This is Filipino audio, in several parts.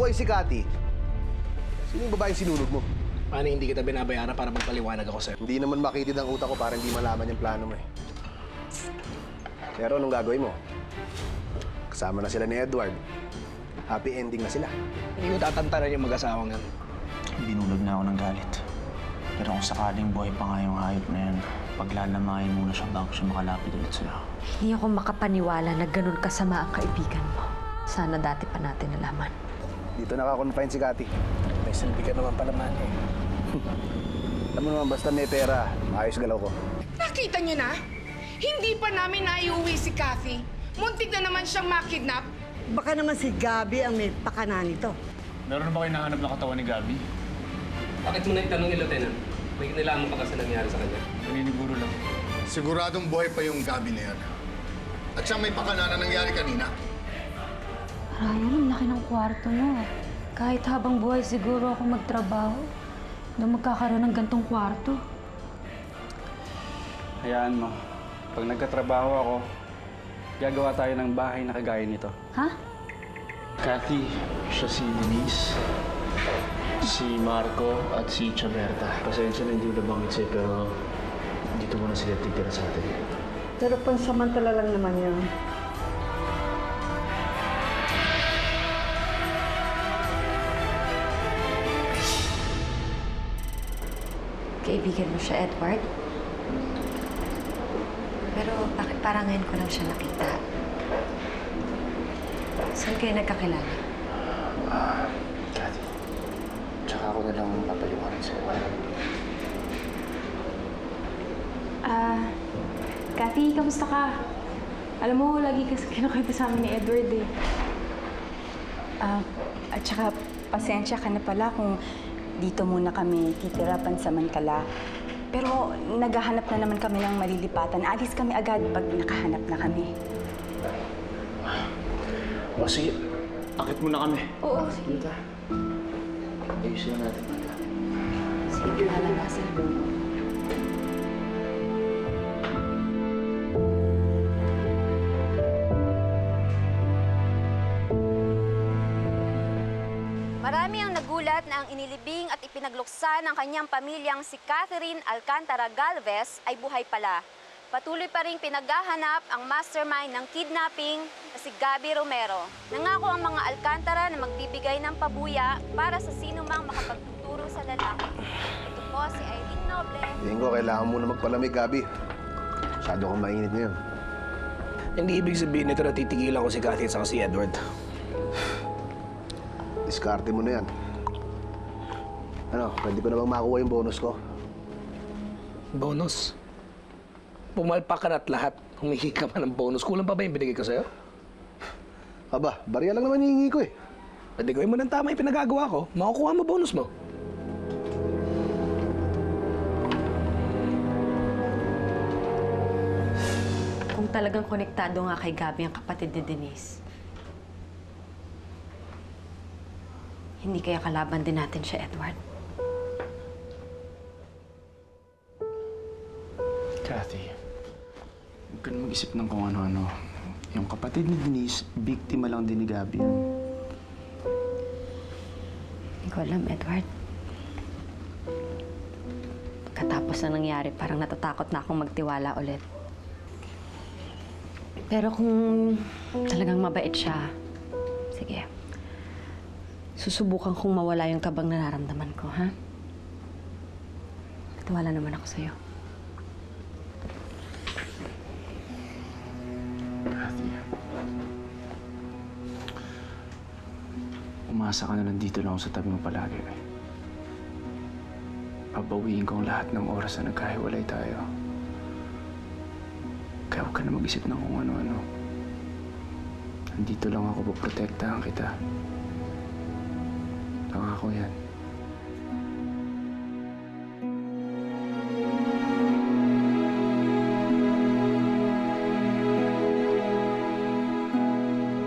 buhay si Cathy, sino yung babaeng sinunod mo? Paano hindi kita binabayaran para magpaliwanag ako sa'yo? Hindi naman makitid ang utak ko para hindi malaman yung plano mo eh. Pero anong gagawin mo? Kasama na sila ni Edward. Happy ending na sila. Hindi ko tatantanan yung mag-asawang yan. Binulog na ako ng galit. Pero kung sakaling buhay pa nga yung hayop na yan, paglalamayin muna siya bago siya makalapit ulit sa'yo. Hindi ako makapaniwala na ganun kasama ang kaibigan mo. Sana dati pa natin nalaman. Dito nakakonfine si Cathy. May silbi ka naman pala, man eh. Alam mo naman, basta may pera, maayos galaw ko. Nakita niyo na? Hindi pa namin naiuwi si Cathy. Muntik na naman siyang makidnap. Baka naman si Gabi ang may pakana nito. Meron na ba kayo nahanap na katawan ni Gabi? Bakit mo na itanong ni Lieutenant? May kinilangan pa kasi nangyari sa kanya. Naniniguro lang. Siguradong buhay pa yung Gabi na yan. At siya may pakana na nangyari kanina. Ryan, ang laki ng kwarto mo. Kahit habang buhay siguro ako magtrabaho, na magkakaroon ng gantong kwarto. Hayaan mo. Pag nagkatrabaho ako, gagawa tayo ng bahay na kagaya nito. Ha? Cathy, siya si Denise, si Marco, at si Chamerta. Pasensya na hindi ko nabanggit sa'yo, pero dito muna sila titira sa atin. Pero pansamantala lang naman yun. Kaibigan mo siya, Edward? Pero bakit parang ngayon ko lang siya nakita? Saan kayo nagkakilala? Cathy, tsaka ako na lang papaliwanag sa'yo. Cathy, kamusta ka? Alam mo, lagi kasi kinukwento sa amin ni Edward eh. At saka, pasensya ka na pala kung dito muna kami titira pansamantala. Pero naghahanap na naman kami ng malilipatan. Alis kami agad pag nakahanap na kami. O sige, akit muna kami. Oo, sige. Ayusin na natin. Sige, lalanasan mo. Marami ang nagulat na ang inilibing at ipinagluksa ng kanyang pamilyang si Catherine Alcantara Galvez ay buhay pala. Patuloy pa ring pinaghahanap ang mastermind ng kidnapping na si Gabi Romero. Nangako ang mga Alcantara na magbibigay ng pabuya para sa sino mang makapagtuturo sa lalaki. Ito po si Irene Noble. Tingin ko, kailangan mo na magpalamig, Gabi. Masyado kang mainit ngayon. Hindi ibig sabihin nito na titigilan ko si Cathy at saka si Edward. Diskarte mo na yan. Ano, pwede ko na bang makuha yung bonus ko? Bonus? Pumalpak ka na't lahat. Humingi ka pa ng bonus. Kulang pa ba yung binigay ko sa'yo? Aba, barya lang naman hihingi ko eh. Pwede gawin mo ng tama yung pinagagawa ko. Makukuha mo bonus mo. Kung talagang konektado nga kay Gabi ang kapatid ni Denise, hindi kaya kalaban din natin siya, Edward? Cathy, huwag ka na mag-isip ng kung ano-ano. Yung kapatid ni Denise, biktima lang din ni Gabi yan. Hindi ko alam, Edward. Pagkatapos na nangyari, parang natatakot na akong magtiwala ulit. Pero kung talagang mabait siya, sige. Susubukan kong mawala yung kabang nararamdaman ko, ha? Tiwala naman ako sa'yo. Cathy, umasa ka na nandito lang ako sa tabi mo palagi. Pabawiin ko ang lahat ng oras na nagkahiwalay tayo. Kaya huwag ka na mag-isip ng kung ano-ano. Nandito lang ako, poprotektahan kita. Nangako yan.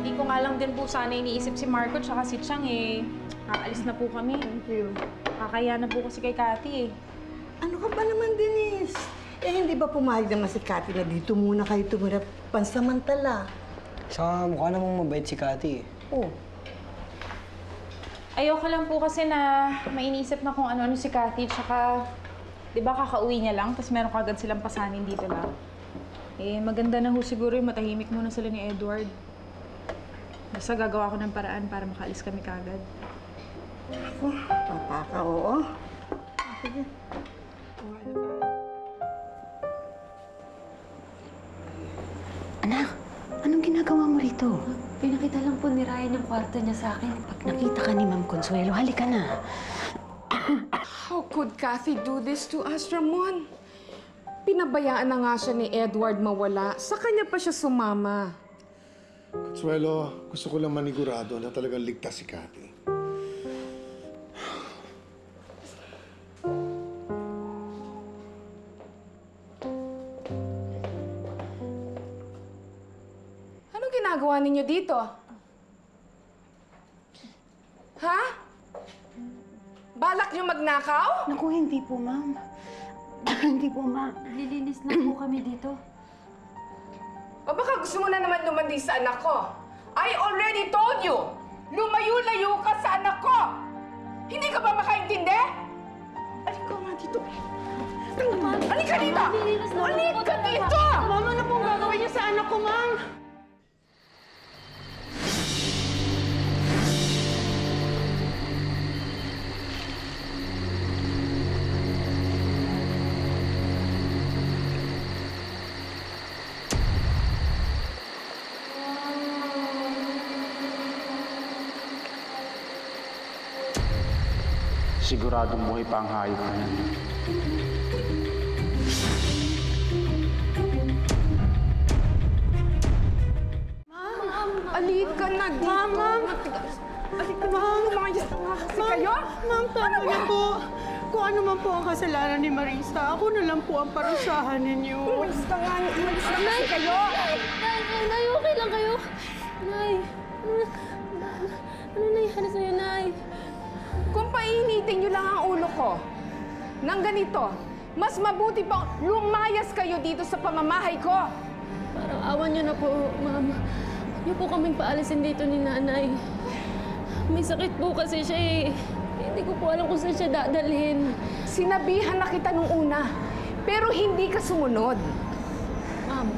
Hindi ko nga lang din po sana iniisip si Marco tsaka si Chang eh. Aalis na po kami. Thank you. Kakaya na po kasi kay Cathy eh. Ano ka ba naman, Denise? Eh, hindi ba pumayag naman si Cathy na dito muna kayo tumira pansamantala? Saka mukha namang mabait si Cathy eh. Oh. Ayoko lang po kasi na mainisip na kung ano-ano si Cathy. Tsaka, di ba kakauwi niya lang, tapos meron kagad silang pasanin dito lang. Eh, maganda na ho siguro yung matahimik muna sila ni Edward. Basta gagawa ko ng paraan para makaalis kami kagad. Ako, papaka, oo. Sige. Anak, anong ginagawa mo rito? Pinakita lang po ni Ryan yung kwarto niya sa akin. Pag nakita ka ni Ma'am Consuelo, halika na. How could Cathy do this to us, Ramon? Pinabayaan na nga siya ni Edward mawala. Sa kanya pa siya sumama. Consuelo, gusto ko lang manigurado na talagang ligtas si Cathy. Anong ginagawa ninyo dito? Ha? Balak niyo magnakaw? Naku, hindi po, Ma'am. Hindi po, Ma'am. Naglilinis na po kami dito. O baka gusto mo na naman lumandi sa anak ko? I already told you! Lumayo-layo ka sa anak ko! Hindi ka ba makaintindi? Alin ka nga dito. Alin ka dito! Alin ka dito! Ma'am, ano pong gagawin niyo sa anak ko, Ma'am? Siguradong buhay pa ang hayop na yan. Alika na dito. Ma'am! Alika na. Lumayas na nga kasi kayo. Ma'am, tama na po. Kung ano man po ang kasalanan ni Marisa, ako na lang po ang parusahan ninyo. Umalis ka nga. Umalis na kasi kayo. Nay, okay lang kayo? Nay, ano nangyari sa'yo, Nay? Kung painitin niyo lang ang ulo ko ng ganito, mas mabuti pang lumayas kayo dito sa pamamahay ko. Parang awan niyo na po, Ma'am. Huwag niyo po kaming paalisin dito ni Nanay. May sakit po kasi siya eh. Hindi ko po alam kung saan siya dadalhin. Sinabihan na kita nung una, pero hindi ka sumunod. Ma'am,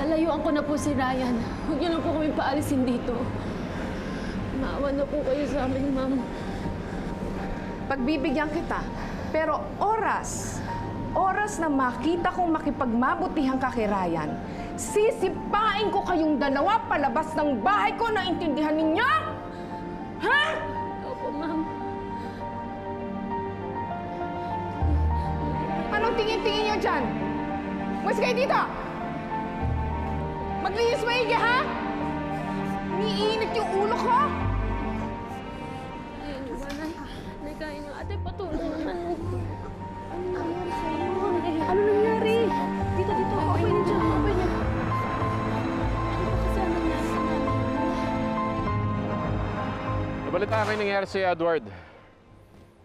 lalayuan ko na po si Ryan. Huwag niyo lang po kaming paalisin dito. Maawa na po kayo sa amin, Ma'am. Pagbibigyan kita, pero oras na makita kong makipagmabutihan ka kay Ryan, sisipain ko kayong dalawa palabas ng bahay ko, naintindihan ninyo? Ha? Opo, Ma'am. Anong tingin-tingin niyo dyan? Mas kayo dito! Maglinis maigi, ha? Niinit yung ulo ko! Kain na. Ate, patulong naman. Ano nangyari sa'yo? Ano nangyari? Dito. Okay na dyan. Okay na. Ano ba kasi ang nangyari sa namin? Nabalita kayo nangyari si Edward.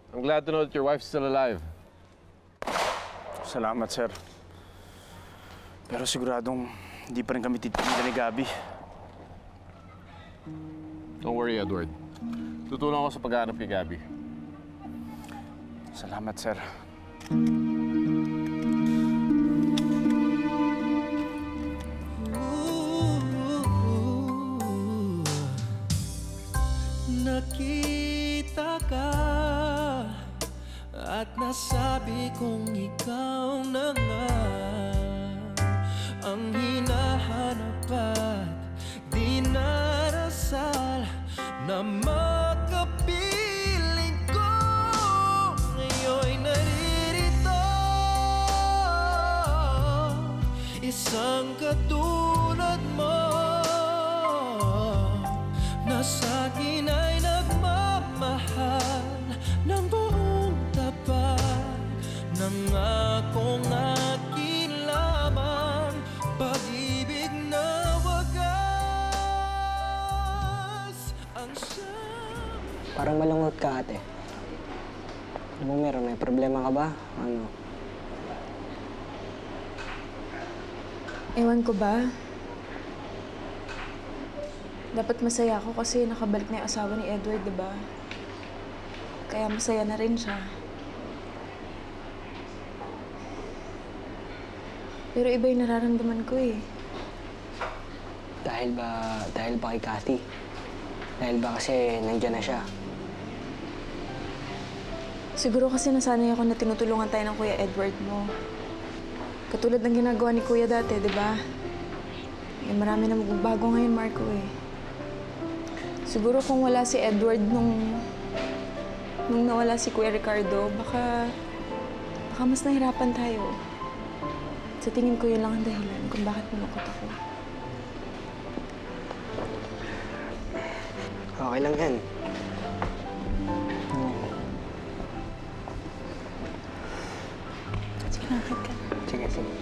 I'm glad to know that your wife's still alive. Salamat, sir. Pero siguradong hindi pa rin kami titigil ni Gabby. Don't worry, Edward. Tutulong ako sa paghahanap kay Gabby. Salamat, sir. Nakita ka at nasabi kong ikaw na nga ang hinahanap at dinarasal na makapiling ko. Ngayon'y naririto, isang katulad mo na sa'kin ay nagmamahal ng buong tapat. Nangakong akin lamang pag-ibig na wagas ang siyang... Parang malungkot ka, ate. Ano mo meron? May problema ka ba? Ano? Ewan ko ba? Dapat masaya ako kasi nakabalik na yung asawa ni Edward, diba? Kaya masaya na rin siya. Pero iba yung nararamdaman ko eh. Dahil ba kay Cathy? Dahil ba kasi nandiyan na siya? Siguro kasi nasanay ako na tinutulungan tayo ng Kuya Edward mo. Katulad ng ginagawa ni Kuya dati, di ba? Eh, marami na magbabago ngayon, Marco eh. Siguro kung wala si Edward nung nawala si Kuya Ricardo, baka mas nahirapan tayo. Sa tingin ko yun lang ang dahilan kung bakit malungkot ako. Okay lang yan. Sige, nakakit ka. Sige, sige.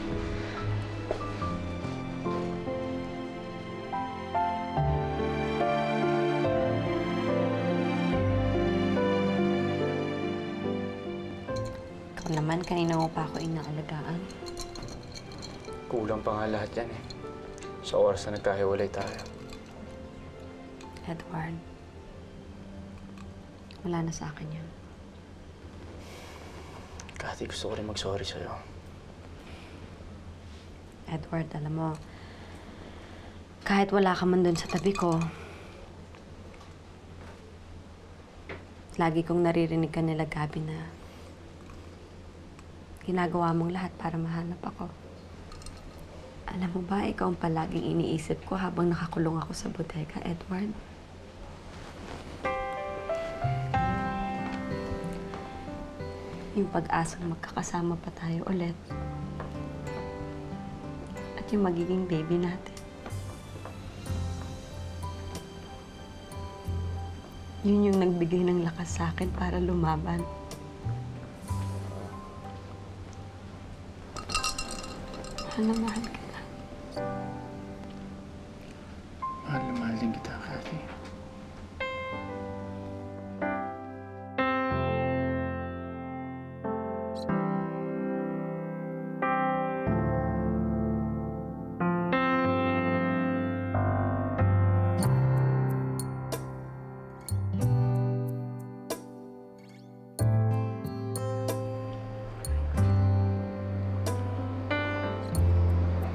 Ikaw naman, kanina mo pa ako inaalagaan. Kulang pa nga lahat yan eh. Sa oras na nagkahiwalay tayo. Edward, wala na sa akin yan. Cathy, gusto ko rin mag-sorry sa'yo. Edward, alam mo, kahit wala ka man dun sa tabi ko, lagi kong naririnig ka nila, Gabi, na ginagawa mong lahat para mahanap ako. Alam mo ba, ikaw ang palaging iniisip ko habang nakakulong ako sa bodega, Edward? Yung pag-asang magkakasama pa tayo ulit. At yung magiging baby natin. Yun yung nagbigay ng lakas sa akin para lumaban. Mahal na mahal kita. Mahal na mahal din kita, Cathy.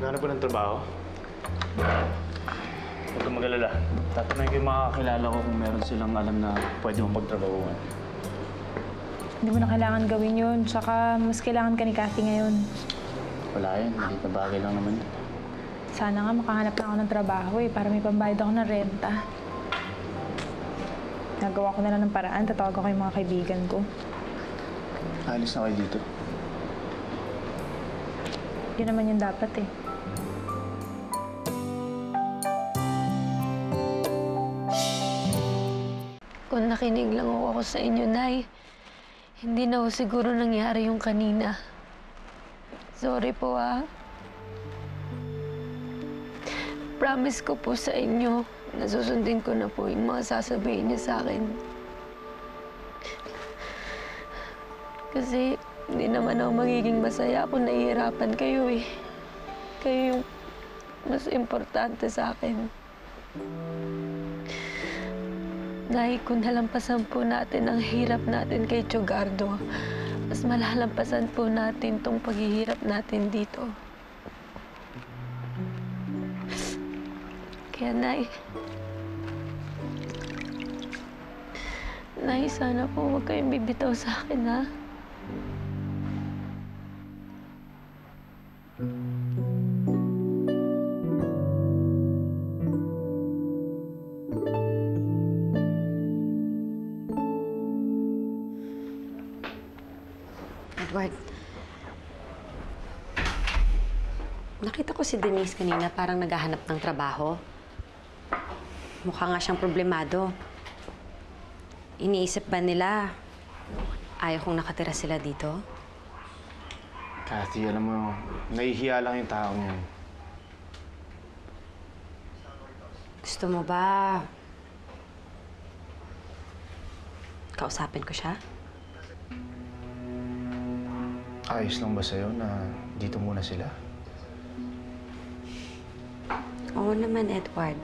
Naghanap ba ng trabaho? Huwag kang mag-alala. Tatanungin ko yung mga kakilala ko kung meron silang alam na pwede mong pagtrabahuan. Hindi mo na kailangan gawin yun. Tsaka mas kailangan ka ni Cathy ngayon. Wala yan. Hindi ka bagay lang naman yun. Sana nga makahanap na ako ng trabaho eh, para may pambayad ako ng renta. Nagawa ko na lang ng paraan. Tatawag ako yung mga kaibigan ko. Alis na kayo dito. Yun naman yung dapat eh. Kung nakinig lang ako sa inyo, Nay, hindi na ho siguro nangyari yung kanina. Sorry po, ah. Promise ko po sa inyo na susundin ko na po yung mga sasabihin niyo sa akin. Kasi hindi naman ako magiging masaya kung nahihirapan kayo eh. Kayo yung mas importante sa akin. Nay, kung nalampasan po natin ang hirap natin kay Tiogardo, mas malalampasan po natin tong paghihirap natin dito. Kaya, Nay, sana po huwag kayong bibitaw sa akin, ha? Edward, nakita ko si Denise kanina parang naghahanap ng trabaho. Mukha nga siyang problemado. Iniisip ba nila ayaw kong nakatira sila dito? Cathy, alam mo, nahihiya lang yung taong yan. Gusto mo ba kausapin ko siya? Ayos lang ba sa'yo na dito muna sila? Oo naman, Edward.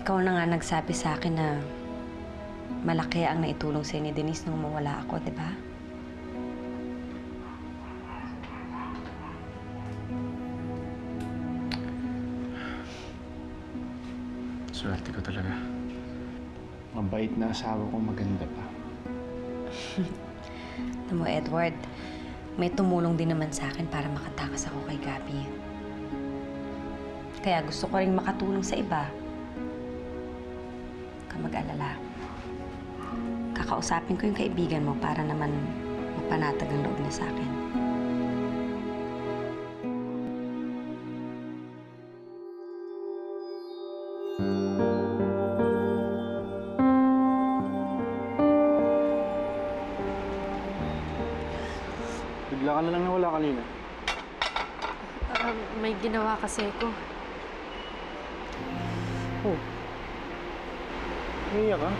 Ikaw na nga nagsabi sa akin na malaki ang naitulong sa'yo ni Denise nung mawala ako, di ba? Swerte ko talaga. Mabait na asawa ko, maganda pa. Alam mo, Edward, may tumulong din naman sa akin para makatakas ako kay Gabby. Kaya gusto ko rin makatulong sa iba. Huwag ka mag-alala. Kakausapin ko yung kaibigan mo para naman mapanatag ang loob niya sa akin. Bigla ka na lang nawala kanina. May ginawa kasi ko. Oh. Umiiyak ka?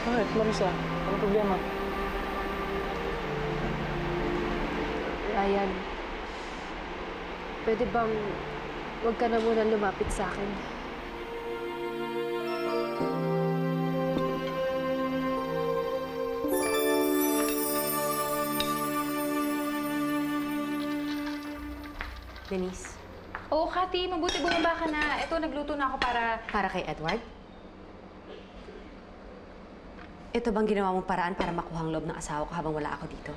Bakit, Marisa? Ano problema? Ryan, pwede bang huwag ka na muna lumapit sa akin? Denise? Oo, Cathy. Mabuti bumaba ka na. Ito, nagluto na ako para... Para kay Edward? Ito bang ginawa mong paraan para makuha ang loob ng asawa ko habang wala ako dito?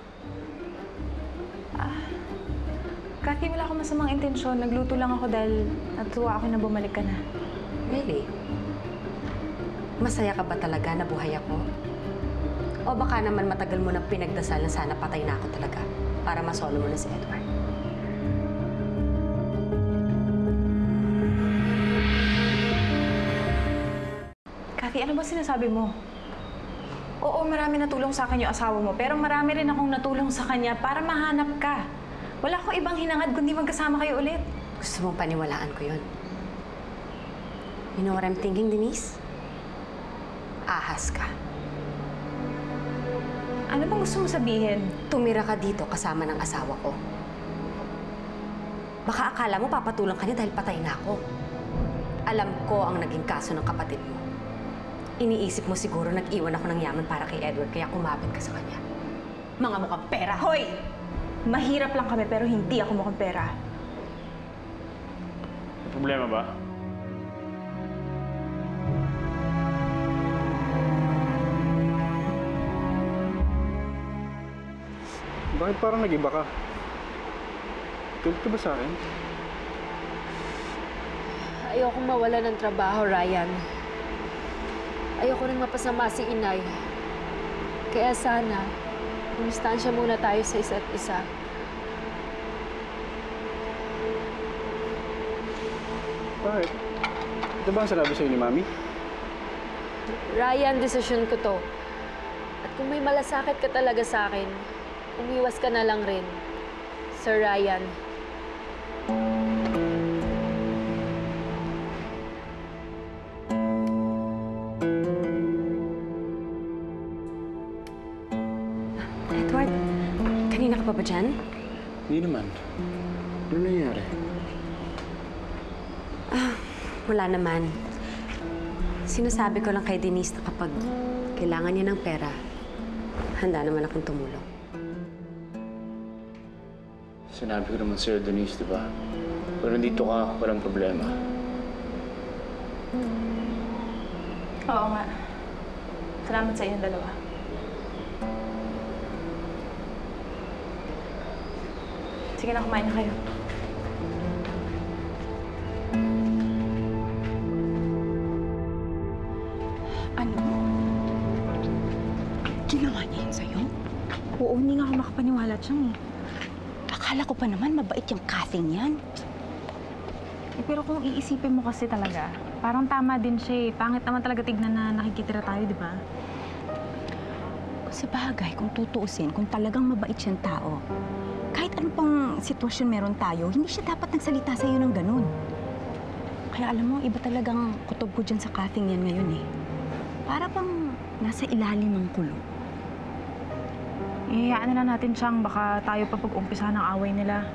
Cathy, wala akong masamang intensyon. Nagluto lang ako dahil natuwa ako na bumalik ka na. Really? Masaya ka ba talaga na buhay ako? O baka naman matagal mo nang pinagdasal na sana patay na ako talaga para masolo mo na si Edward? Cathy, ano ba sinasabi mo? Oo, marami natulong sa akin yung asawa mo, pero marami rin akong natulong sa kanya para mahanap ka. Wala akong ibang hinangad kundi magkasama kayo ulit. Gusto mong paniwalaan ko yun? You know what I'm thinking, Denise? Ahas ka. Ano bang gusto mo sabihin? Tumira ka dito kasama ng asawa ko. Baka akala mo papatulang ka niya dahil patay na ako. Alam ko ang naging kaso ng kapatid mo. Iniisip mo siguro nag-iwan ako ng yaman para kay Edward kaya kumapit ka sa kanya. Mga mukhang pera. Hoy! Mahirap lang kami pero hindi ako mukhang pera. May problema ba? Bakit parang nag-iba ka? Galit ka ba sa akin? Ayokong mawala ng trabaho, Ryan. Ayoko rin mapasama si Inay. Kaya sana, umustansya muna tayo sa isa't isa. Bakit? Ito ba ang sinabi sa'yo ni Mami? Ryan, desisyon ko to. At kung may malasakit ka talaga sa akin, umiwas ka na lang rin. Sir Ryan. Edward, kanina ka pa ba dyan? Hindi naman. Ano nangyari? Wala naman. Sinasabi ko lang kay Denise na kapag kailangan niya ng pera, handa naman akong tumulong. Sinabi ko naman sa'yo, Denise, di ba? Kung nandito ka, walang problema. Oo nga. Salamat sa inyong dalawa. Sige na, kumain na kayo. Ano? Ginawa niya yun sa'yo? Oo, hindi nga ako makapaniwala siyang eh. Akala ko pa naman mabait yung Cathy niyan. Pero kung iisipin mo kasi talaga, parang tama din siya eh. Pangit naman talaga tignan na nakikitira tayo, di ba? Sa bagay, kung tutuusin, kung talagang mabait siyang tao, kahit ano pang sitwasyon meron tayo, hindi siya dapat nagsalita sa'yo ng ganun. Kaya alam mo, iba talagang kutob ko dyan sa Cathy niyan ngayon eh. Para bang nasa ilalim ng kulong. Ihayaan na lang natin siyang baka tayo pa pag-umpisa ng away nila.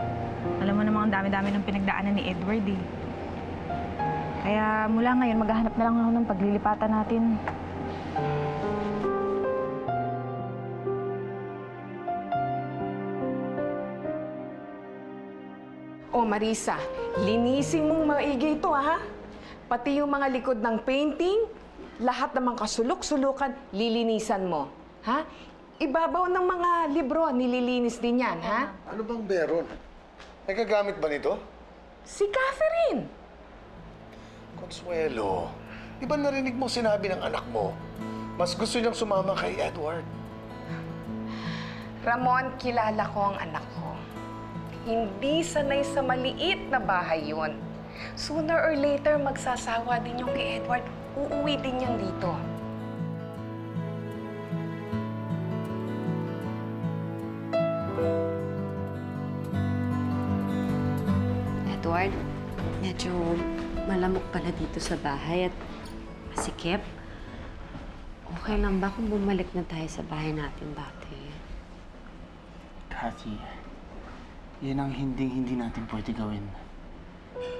Alam mo namang ang dami-dami ng pinagdaanan ni Edward eh. Kaya mula ngayon, maghahanap na lang ako ng paglilipatan natin. O Marisa, linisin mong maigi ito, ha? Pati yung mga likod ng painting, lahat ng mga kasulok-sulukan, lilinisan mo. Ha? Ibabaw ng mga libro, nililinis din yan, ha? Ano bang meron? Nagagamit ba nito? Si Catherine! Consuelo, di ba narinig mo sinabi ng anak mo? Mas gusto niyang sumama kay Edward. Ramon, kilala ko ang anak ko. Hindi sanay sa maliit na bahay yun. Sooner or later, magsasawa din yung kay Edward. Uuwi din yan dito. Edward, medyo malamok pala dito sa bahay at masikip. Okay lang ba kung bumalik na tayo sa bahay natin dati? Kathy, yan ang hindi natin pwede gawin.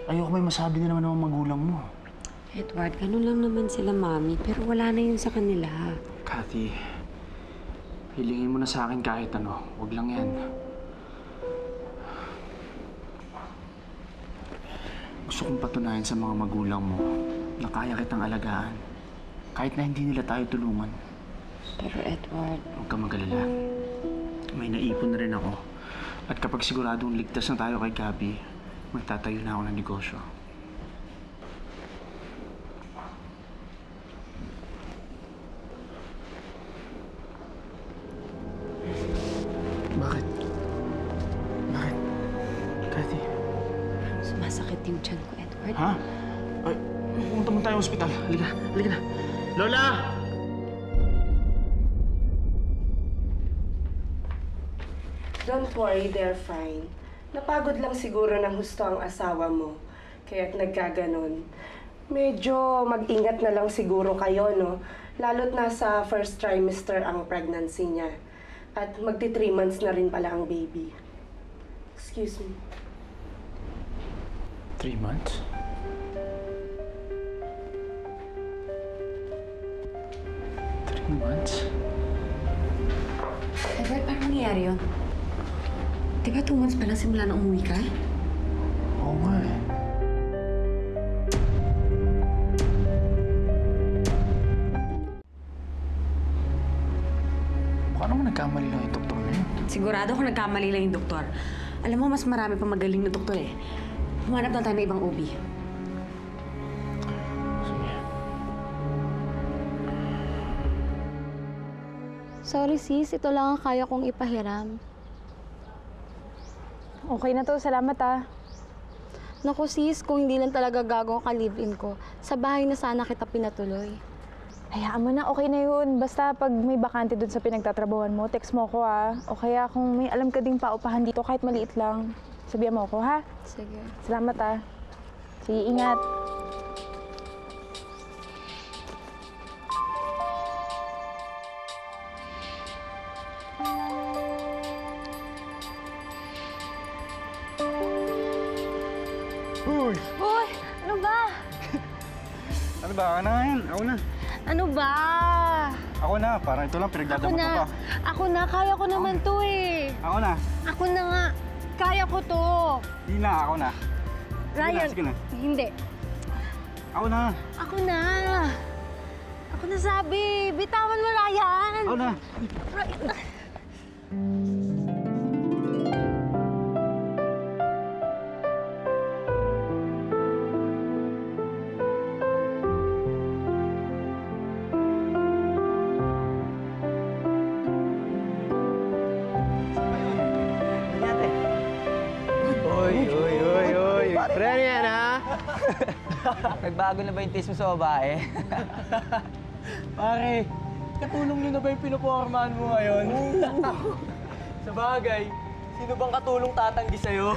Ayoko may masabi na naman ng magulang mo. Edward, ganun lang naman sila, Mami, pero wala na yun sa kanila. Kathy, hilingin mo na sa akin kahit ano. Huwag lang yan. Gusto kong patunayan sa mga magulang mo na kaya kitang alagaan. Kahit na hindi nila tayo tulungan. Pero Edward... Huwag ka mag-alala. May naipon na rin ako. At kapag siguradong ligtas na tayo kay Gabi, magtatayo na ako ng negosyo. Bakit? Bakit? Kathy? Sumasakit yung tiyan ko, Edward. Ha? Ay, pumunta mo tayo sa ospital. Halika, halika na. Lola! Don't worry, they're fine. Napagod lang siguro ng husto ang asawa mo. Kaya't nagkaganon. Medyo mag-ingat na lang siguro kayo, no? Lalo't nasa first trimester ang pregnancy niya. At magti 3 months na rin pala ang baby. Excuse me. 3 months? Months? Edward, paano nangyayari yun? Di ba 2 months pa lang simula na umuwi ka? Oo nga eh. Baka naman nagkamali lang yung doktor na yun. Sigurado ko nagkamali lang yung doktor. Alam mo, mas marami pa magaling na doktor eh. Humanap lang tayo ng ibang OB. Sorry sis, ito lang ang kaya kong ipahiram. Okay na to, salamat ah. Naku sis, kung hindi lang talaga gago ang ka-live-in ko, sa bahay na sana kita pinatuloy. Hayaan mo na, okay na yun. Basta pag may bakante dun sa pinagtatrabahuan mo, text mo ko ah. O kaya kung may alam ka ding paupahan dito, kahit maliit lang, sabihan mo ako ha? Sige. Salamat ah. Sige, ingat. Uy! Uy! Ano ba? Ano ba? Ako na ngayon. Ako na. Ano ba? Ako na. Parang ito lang pinagdadamot mo pa. Ako na. Kaya ko naman to eh. Ako na. Ako na nga. Kaya ko to. Hindi na. Ako na. Ryan. Sige na. Hindi. Ako na. Ako na. Ako na sabi. Bitawan mo, Ryan. Ako na. Pre, yan ha? Nagbago na ba yung taste mo sa babae? Pare, katulong nyo na ba yung pinupormahan mo ngayon? Sa bagay, sino bang katulong tatanggi sa'yo?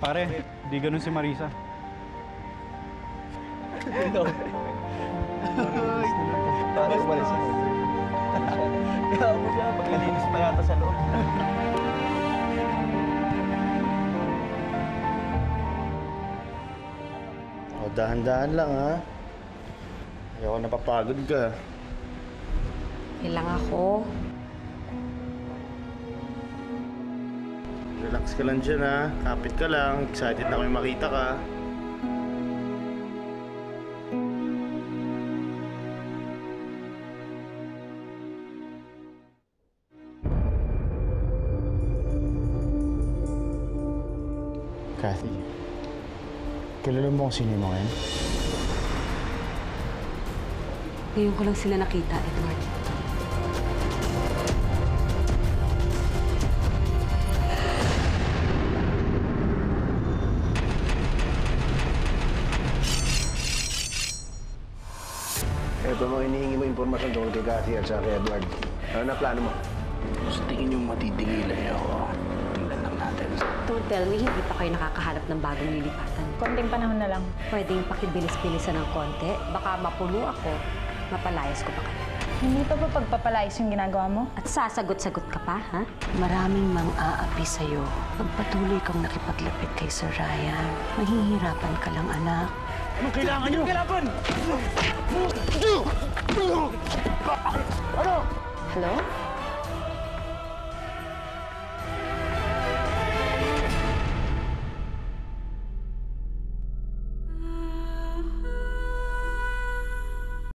Pare, di ganun si Marisa. No. Tapos umalis mo. Kaya mo siya, maglilinis pa yata sa loob. O, dahan-dahan lang, ha? Ayoko napapagod ka. Ilang ako. Relax ka lang dyan, ha? Kapit ka lang. Excited na kami makita ka. Kathy, kilala mo kung sino yung mga yan? Ngayon ko lang sila nakita, Edward. Ito mga hinihingi mo impormasyon tungkol kay Kathy at sa kay Edward. Ano na plano mo? Sa tingin yung matitingilan niyo ako. Tingnan lang natin. Don't tell me, hindi pa kayo nakakahanap ng bagong lilipatan. Konting panahon na lang. Pwedeng pakibilis-bilisan ng konti. Baka mapuno ako, mapalayas ko pa kayo. Hindi pa ba pagpapalayas yung ginagawa mo? At sasagot-sagot ka pa, ha? Maraming mang-aapi sa'yo. Pagpatuloy kang nakipaglapit kay Sir Ryan, mahihirapan ka lang, anak. Anong kailangan nyo? Kailangan! Ano? Hello?